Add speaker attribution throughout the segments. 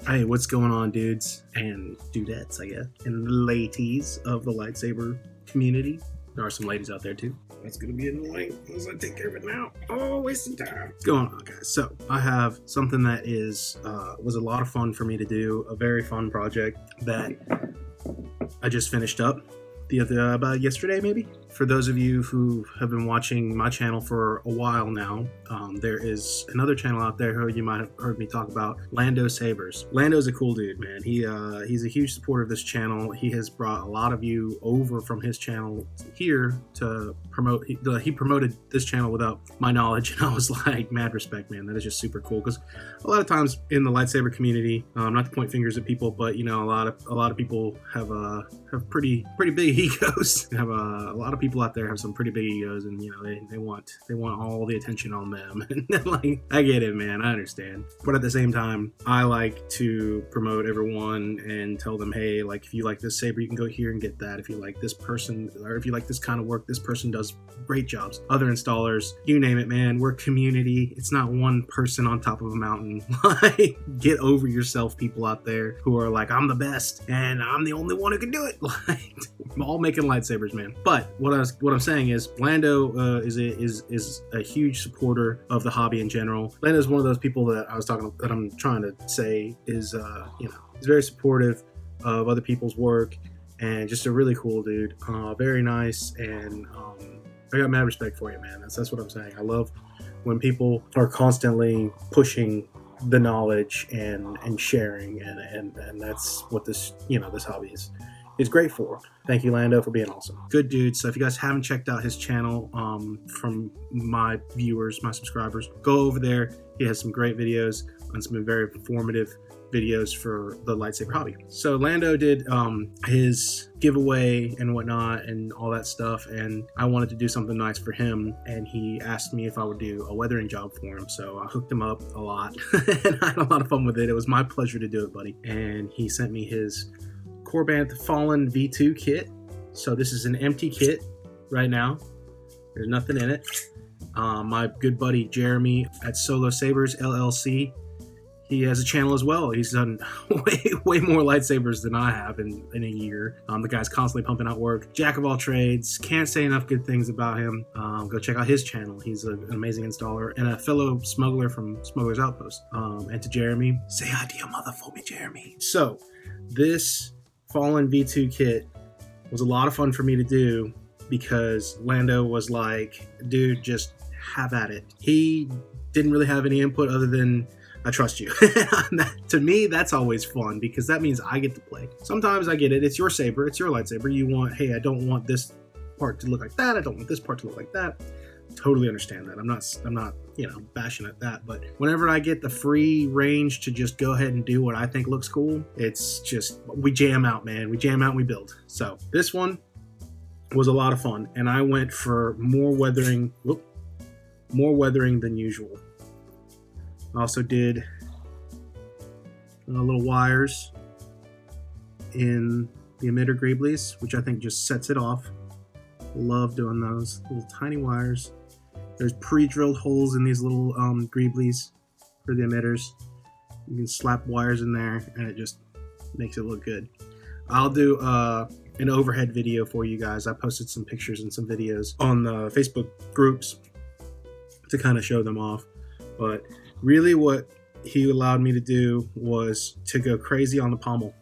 Speaker 1: Hey, what's going on, dudes and dudettes, I guess, and ladies of the lightsaber community? There are some ladies out there too. That's gonna be annoying as I take care of it now. Oh, wasting time. What's going on, guys? So I have something that was a lot of fun for me to do. A very fun project that I just finished up about yesterday, maybe. For those of you who have been watching my channel for a while now, there is another channel out there who you might have heard me talk about, Lando Sabers. Lando's a cool dude, man. He's a huge supporter of this channel. He has brought a lot of you over from his channel here to promote. He promoted this channel without my knowledge, and I was like, mad respect, man. That is just super cool, because a lot of times in the lightsaber community, not to point fingers at people, but you know, a lot of people have pretty big egos. A lot of people out there have some pretty big egos, and you know, they want all the attention on them. And like, I get it, man, I understand, but at the same time, I like to promote everyone and tell them, hey, like, if you like this saber, you can go here and get that. If you like this person, or if you like this kind of work, this person does great jobs. Other installers, you name it, man. We're community. It's not one person on top of a mountain. Like, get over yourself, people out there who are like, I'm the best and I'm the only one who can do it. Like, I'm all making lightsabers, man. But what I'm saying is, Lando is a huge supporter of the hobby in general. Lando is one of those people that I'm trying to say is he's very supportive of other people's work, and just a really cool dude. Very nice, and I got mad respect for you, man. That's what I'm saying. I love when people are constantly pushing the knowledge and sharing, and that's what this hobby is great for. Thank you, Lando, for being awesome. Good dude. So if you guys haven't checked out his channel, from my viewers, my subscribers, go over there. He has some great videos and some very informative videos for the lightsaber hobby. So Lando did his giveaway and whatnot and all that stuff, and I wanted to do something nice for him, and he asked me if I would do a weathering job for him. So I hooked him up a lot and I had a lot of fun with it. It was my pleasure to do it, buddy. And he sent me his Korbanth Fallen V2 kit. So this is an empty kit right now. There's nothing in it. My good buddy Jeremy at Solo Sabers LLC, he has a channel as well. He's done way more lightsabers than I have in a year. The guy's constantly pumping out work. Jack of all trades. Can't say enough good things about him. Go check out his channel. He's an amazing installer and a fellow smuggler from Smuggler's Outpost. And to Jeremy, say hi to your mother for me, Jeremy. So this Fallen V2 kit was a lot of fun for me to do, because Lando was like, dude, just have at it. He didn't really have any input other than, I trust you. To me, that's always fun, because that means I get to play. Sometimes I get it. It's your saber. It's your lightsaber. You want, hey, I don't want this part to look like that. I don't want this part to look like that. Totally understand that. I'm not bashing at that, but whenever I get the free range to just go ahead and do what I think looks cool, it's just, we jam out, man. We jam out and we build. So this one was a lot of fun, and I went for more weathering than usual. I also did little wires in the emitter greeblies, which I think just sets it off. Love doing those little tiny wires. There's pre-drilled holes in these little greeblies for the emitters. You can slap wires in there, and it just makes it look good. I'll do an overhead video for you guys. I posted some pictures and some videos on the Facebook groups to kind of show them off. But really what he allowed me to do was to go crazy on the pommel.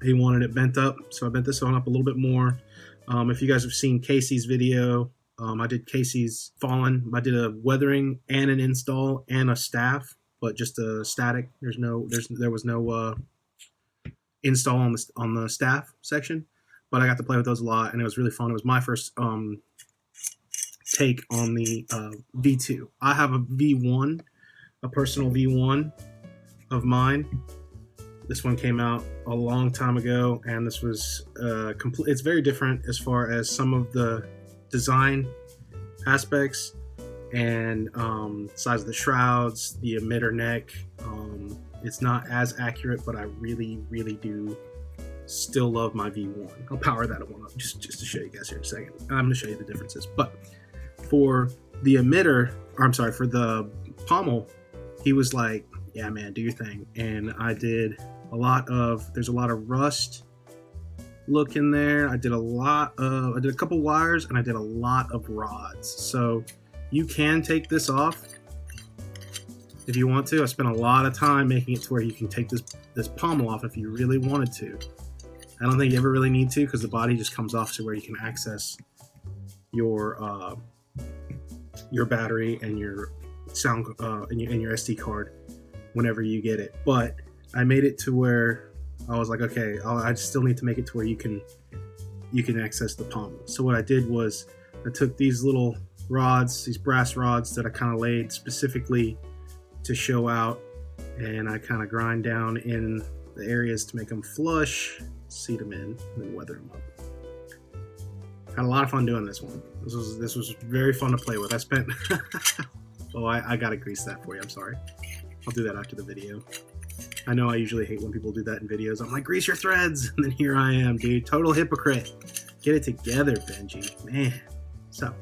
Speaker 1: He wanted it bent up, so I bent this one up a little bit more. If you guys have seen Casey's video, I did Casey's Fallen. I did a weathering and an install and a staff, but just a static. There was no install on the staff section, but I got to play with those a lot, and it was really fun. It was my first take on the V2. I have a V1, a personal V1 of mine. This one came out a long time ago, and this was it's very different as far as some of the design aspects and size of the shrouds, the emitter neck. It's not as accurate, but I really do still love my V1. I'll power that one up just to show you guys here in a second. I'm going to show you the differences. But for the emitter, or I'm sorry, for the pommel, he was like, yeah, man, do your thing. And I did there's a lot of rust look in there. I did a couple wires, and I did a lot of rods. So you can take this off if you want to. I spent a lot of time making it to where you can take this pommel off if you really wanted to. I don't think you ever really need to, because the body just comes off to where you can access your battery and your sound and your SD card whenever you get it. But I made it to where I was like, okay, I still need to make it to where you can access the pommel. So what I did was I took these little rods, these brass rods that I kind of laid specifically to show out, and I kind of grind down in the areas to make them flush, seat them in, and then weather them up. Had a lot of fun doing this one. This was very fun to play with. I spent oh, I gotta grease that for you. I'm sorry. I'll do that after the video. I know I usually hate when people do that in videos. I'm like, grease your threads, and then here I am, dude. Total hypocrite. Get it together, Benji. Man. So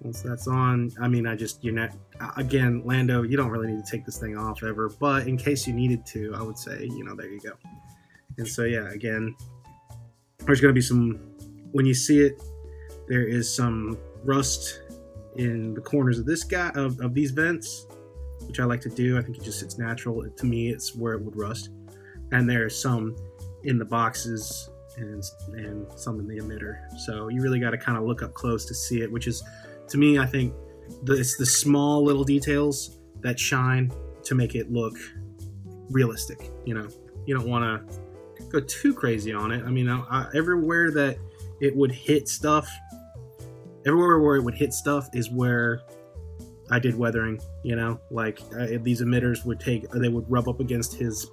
Speaker 1: once that's on, I mean, again, Lando, you don't really need to take this thing off ever, but in case you needed to, I would say, there you go. And so, yeah, again, there's going to be some, when you see it, there is some rust in the corners of this guy, of these vents, which I like to do. I think it just sits natural. To me, it's where it would rust. And there's some in the boxes and some in the emitter. So you really got to kind of look up close to see it, which is, to me, I think it's the small little details that shine to make it look realistic. You don't want to go too crazy on it. I mean, everywhere that it would hit stuff, everywhere where it would hit stuff is where I did weathering. These emitters would rub up against his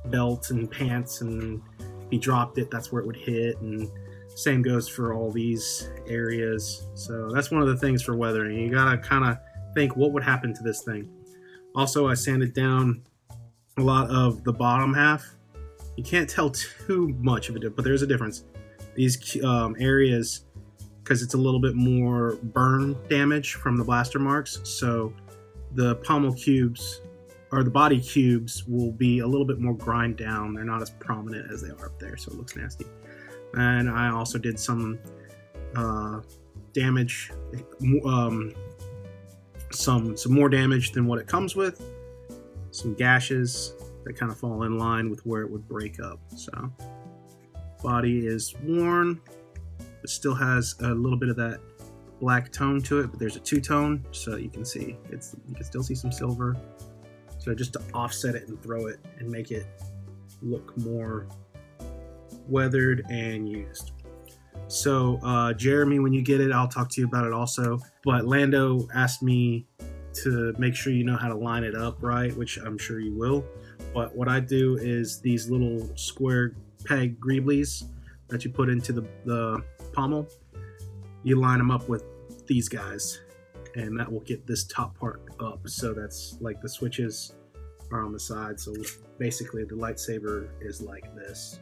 Speaker 1: belt and pants, and if he dropped it, that's where it would hit. And same goes for all these areas. So that's one of the things for weathering. You gotta kind of think what would happen to this thing. Also, I sanded down a lot of the bottom half. You can't tell too much of it, but there's a difference. These areas, because it's a little bit more burn damage from the blaster marks, so the pommel cubes, or the body cubes, will be a little bit more grind down. They're not as prominent as they are up there, so it looks nasty. And I also did some damage, some more damage than what it comes with. Some gashes that kind of fall in line with where it would break up. So body is worn. It still has a little bit of that black tone to it, but there's a two-tone, so you can see you can still see some silver. So just to offset it and throw it and make it look more weathered and used. So Jeremy, when you get it, I'll talk to you about it also. But Lando asked me to make sure you know how to line it up right, which I'm sure you will. But what I do is these little square peg greeblies that you put into the pommel, you line them up with these guys, and that will get this top part up. So that's like the switches are on the side. So basically the lightsaber is like this.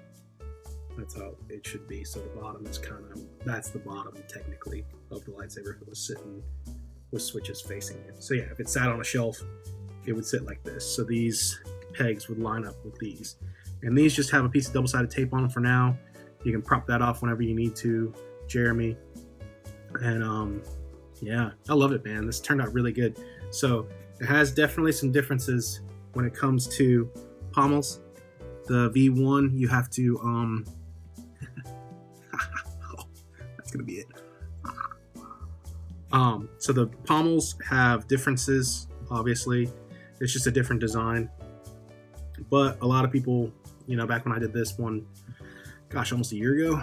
Speaker 1: That's how it should be. So the bottom is that's the bottom technically of the lightsaber if it was sitting with switches facing it. So yeah, if it sat on a shelf, it would sit like this. So these pegs would line up with these. And these just have a piece of double-sided tape on them for now. You can prop that off whenever you need to, Jeremy. And yeah, I love it, man. This turned out really good. So it has definitely some differences when it comes to pommels. The V1, you have to that's gonna be it. So the pommels have differences, obviously. It's just a different design. But a lot of people, back when I did this one, gosh, almost a year ago,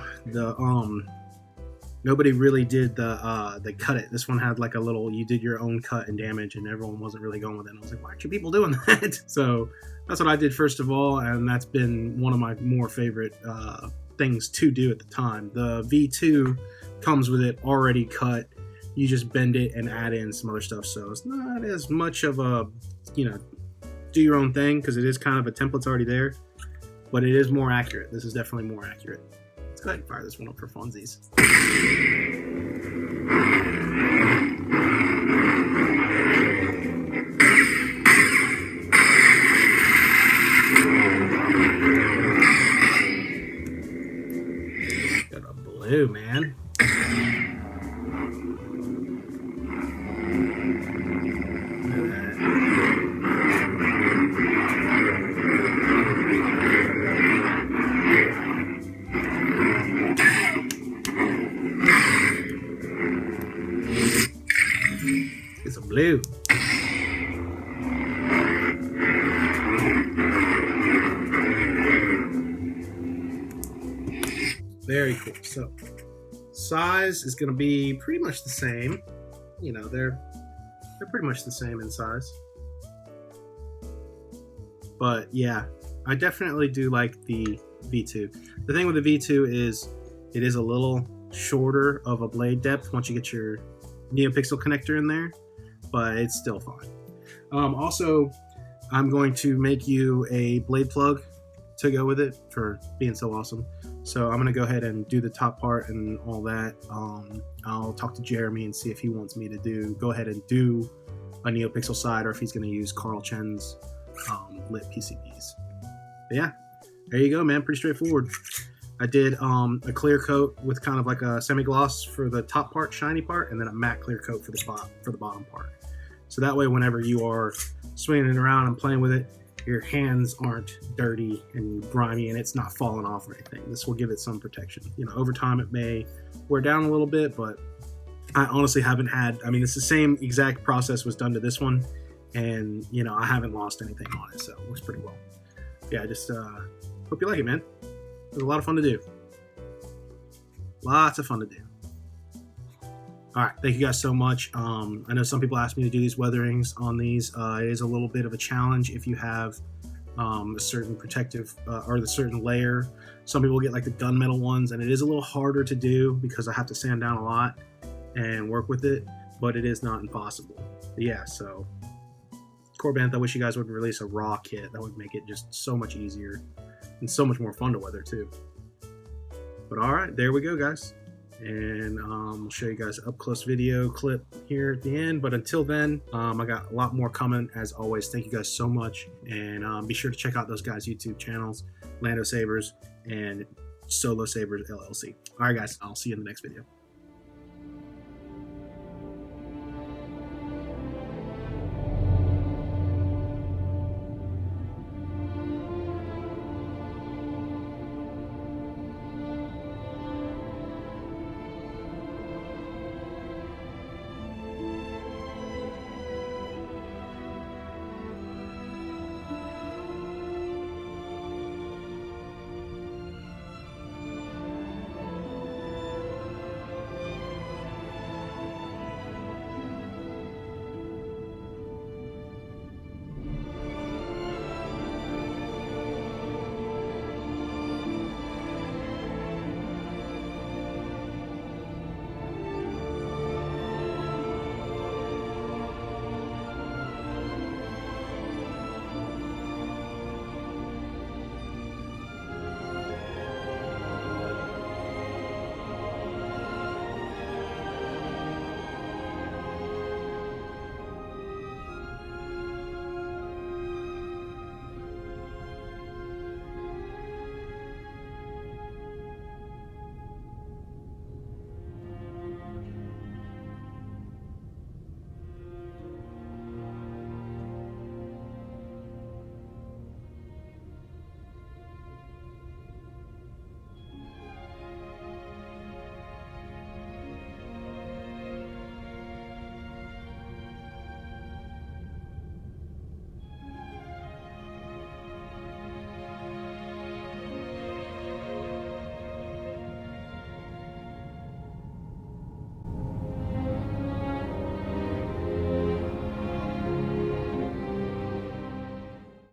Speaker 1: nobody really did the cut it. This one had like a little, you did your own cut and damage, and everyone wasn't really going with it. And I was like, why aren't you people doing that? So that's what I did first of all, and that's been one of my more favorite things to do at the time. The V2 comes with it already cut. You just bend it and add in some other stuff. So it's not as much of a, do your own thing, because it is kind of a template's already there, but it is more accurate. This is definitely more accurate. Let's go ahead and fire this one up for funsies. Get some blue. Very cool. So size is going to be pretty much the same. You know, they're pretty much the same in size. But yeah, I definitely do like the V2. The thing with the V2 is it is a little shorter of a blade depth once you get your NeoPixel connector in there, but it's still fine. Also, I'm going to make you a blade plug to go with it for being so awesome. So I'm going to go ahead and do the top part and all that. I'll talk to Jeremy and see if he wants me to go ahead and do a NeoPixel side, or if he's going to use Carl Chen's lit PCBs. But yeah, there you go, man. Pretty straightforward. I did a clear coat with kind of like a semi-gloss for the top part, shiny part, and then a matte clear coat for the bottom part. So that way, whenever you are swinging it around and playing with it, your hands aren't dirty and grimy and it's not falling off or anything. This will give it some protection. You know, over time it may wear down a little bit, but I honestly haven't had, I mean, it's the same exact process was done to this one, and you know, I haven't lost anything on it, so it works pretty well. Yeah, I just hope you like it, man. It was a lot of fun to do. Lots of fun to do. All right, thank you guys so much. I know some people ask me to do these weatherings on these. It is a little bit of a challenge if you have a certain protective or the certain layer. Some people get like the gunmetal ones, and it is a little harder to do because I have to sand down a lot and work with it, but it is not impossible. But yeah, so Corbanth, I wish you guys would release a raw kit. That would make it just so much easier and so much more fun to weather too. But all right, there we go, guys. And I'll show you guys an up-close video clip here at the end. But until then, I got a lot more coming. As always, thank you guys so much. And be sure to check out those guys' YouTube channels, Lando Sabers and Solo Sabers LLC. All right, guys, I'll see you in the next video.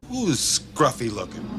Speaker 2: Who's scruffy looking?